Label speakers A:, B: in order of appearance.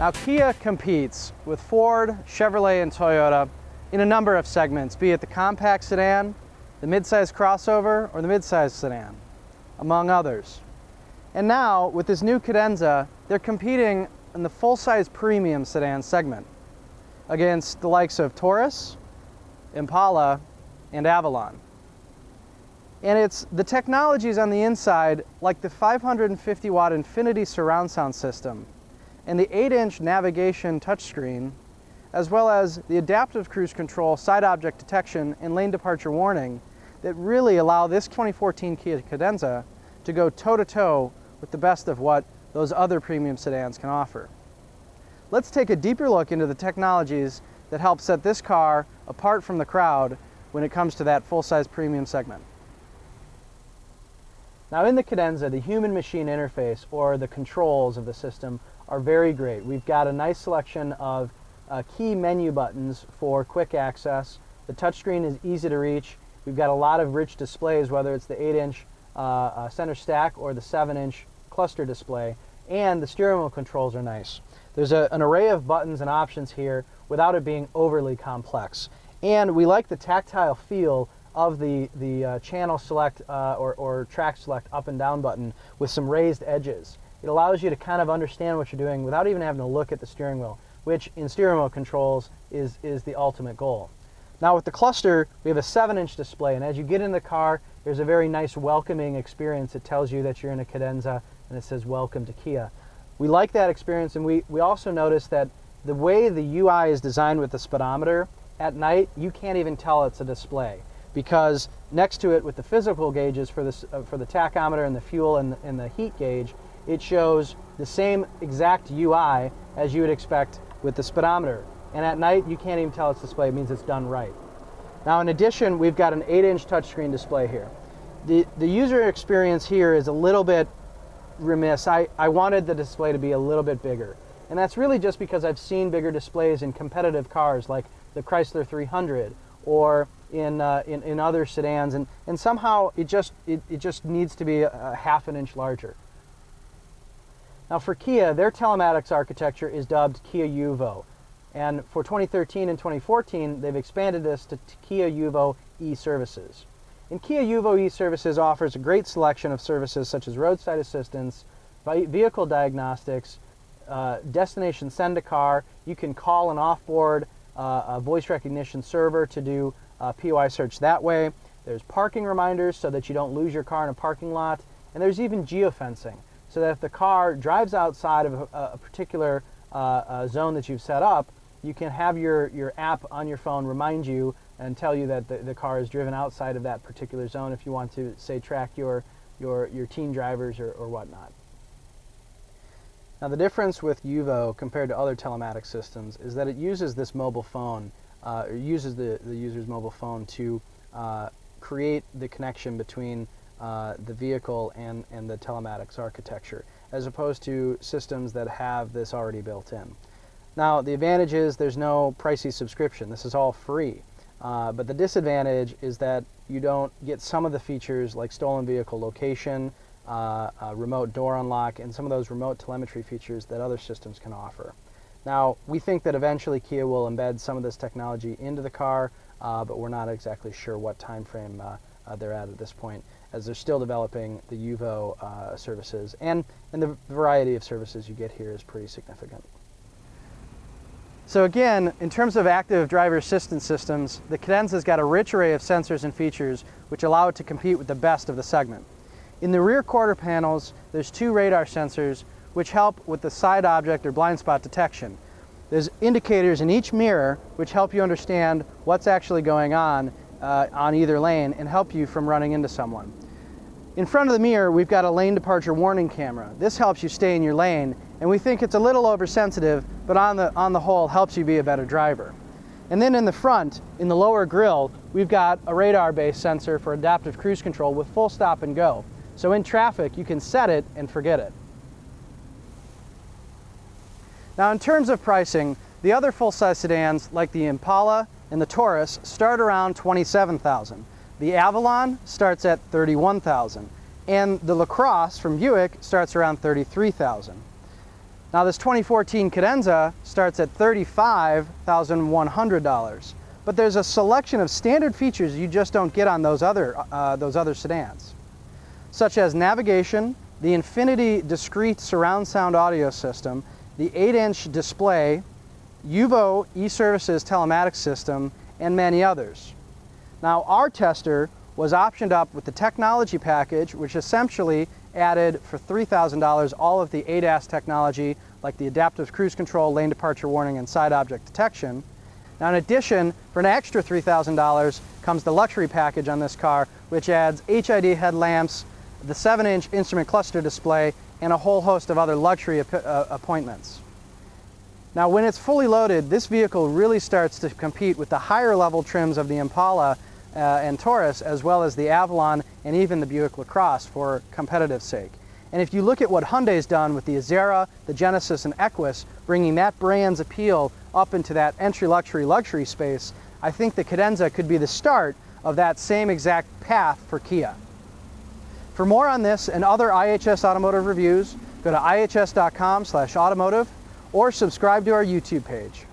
A: Now, Kia competes with Ford, Chevrolet, and Toyota in a number of segments, be it the compact sedan, the midsize crossover, or the midsize sedan, among others. And now, with this new Cadenza, they're competing in the full-size premium sedan segment against the likes of Taurus, Impala, and Avalon. And it's the technologies on the inside, like the 550-watt Infinity surround sound system and the 8-inch navigation touchscreen, as well as the adaptive cruise control, side object detection, and lane departure warning that really allow this 2014 Kia Cadenza to go toe-to-toe with the best of what those other premium sedans can offer. Let's take a deeper look into the technologies that help set this car apart from the crowd when it comes to that full-size premium segment. Now, in the Cadenza, the human-machine interface, or the controls of the system, are very great. We've got a nice selection of key menu buttons for quick access. The touchscreen is easy to reach. We've got a lot of rich displays, whether it's the 8-inch center stack or the 7-inch cluster display, and the steering wheel controls are nice. There's an array of buttons and options here without it being overly complex. And we like the tactile feel of the channel select or track select up and down button with some raised edges. It allows you to kind of understand what you're doing without even having to look at the steering wheel, which in steering wheel controls is the ultimate goal. Now, with the cluster, we have a 7-inch display, and as you get in the car, there's a very nice welcoming experience. It tells you that you're in a Cadenza, and it says welcome to Kia. We like that experience, and we also notice that the way the UI is designed with the speedometer, at night you can't even tell it's a display, because next to it with the physical gauges for the tachometer and the fuel and the heat gauge, it shows the same exact UI as you would expect with the speedometer. And at night you can't even tell it's display. It means it's done right. Now, in addition, we've got an 8-inch touchscreen display here. The user experience here is a little bit remiss. I wanted the display to be a little bit bigger. And that's really just because I've seen bigger displays in competitive cars like the Chrysler 300 or in other sedans, and somehow it just needs to be a half an inch larger. Now, for Kia, their telematics architecture is dubbed Kia UVO. And for 2013 and 2014, they've expanded this to Kia UVO eServices. And Kia UVO eServices offers a great selection of services such as roadside assistance, vehicle diagnostics, destination send a car. You can call an offboard a voice recognition server to do POI search that way. There's parking reminders so that you don't lose your car in a parking lot. And there's even geofencing, so that if the car drives outside of a particular zone that you've set up, you can have your app on your phone remind you and tell you that the car is driven outside of that particular zone if you want to, say, track your teen drivers or whatnot. Now, the difference with UVO compared to other telematics systems is that it uses this mobile phone, or uses the user's mobile phone to create the connection between the vehicle and the telematics architecture, as opposed to systems that have this already built in. Now, the advantage is there's no pricey subscription. This is all free. But the disadvantage is that you don't get some of the features like stolen vehicle location, remote door unlock, and some of those remote telemetry features that other systems can offer. Now, we think that eventually Kia will embed some of this technology into the car, but we're not exactly sure what time frame they're at this point, as they're still developing the UVO services, and the variety of services you get here is pretty significant. So again, in terms of active driver assistance systems, the Cadenza's got a rich array of sensors and features which allow it to compete with the best of the segment. In the rear quarter panels, there's 2 radar sensors which help with the side object or blind spot detection. There's indicators in each mirror which help you understand what's actually going on either lane and help you from running into someone. In front of the mirror, we've got a lane departure warning camera. This helps you stay in your lane, and we think it's a little oversensitive, but on the whole helps you be a better driver. And then in the front, in the lower grille, we've got a radar-based sensor for adaptive cruise control with full stop and go. So in traffic, you can set it and forget it. Now, in terms of pricing, the other full-size sedans like the Impala and the Taurus start around $27,000. The Avalon starts at $31,000, and the LaCrosse from Buick starts around $33,000. Now this 2014 Cadenza starts at $35,100, but there's a selection of standard features you just don't get on those other sedans, such as navigation, the Infinity discrete surround sound audio system, the 8-inch display, UVO eServices telematics system, and many others. Now our tester was optioned up with the technology package, which essentially added for $3,000 all of the ADAS technology like the adaptive cruise control, lane departure warning, and side object detection. Now in addition, for an extra $3,000 comes the luxury package on this car, which adds HID headlamps, the 7-inch instrument cluster display, and a whole host of other luxury appointments. Now when it's fully loaded, this vehicle really starts to compete with the higher level trims of the Impala and Taurus, as well as the Avalon and even the Buick LaCrosse for competitive sake. And if you look at what Hyundai's done with the Azera, the Genesis, and Equus, bringing that brand's appeal up into that entry luxury space, I think the Cadenza could be the start of that same exact path for Kia. For more on this and other IHS Automotive reviews, go to ihs.com/automotive or subscribe to our YouTube page.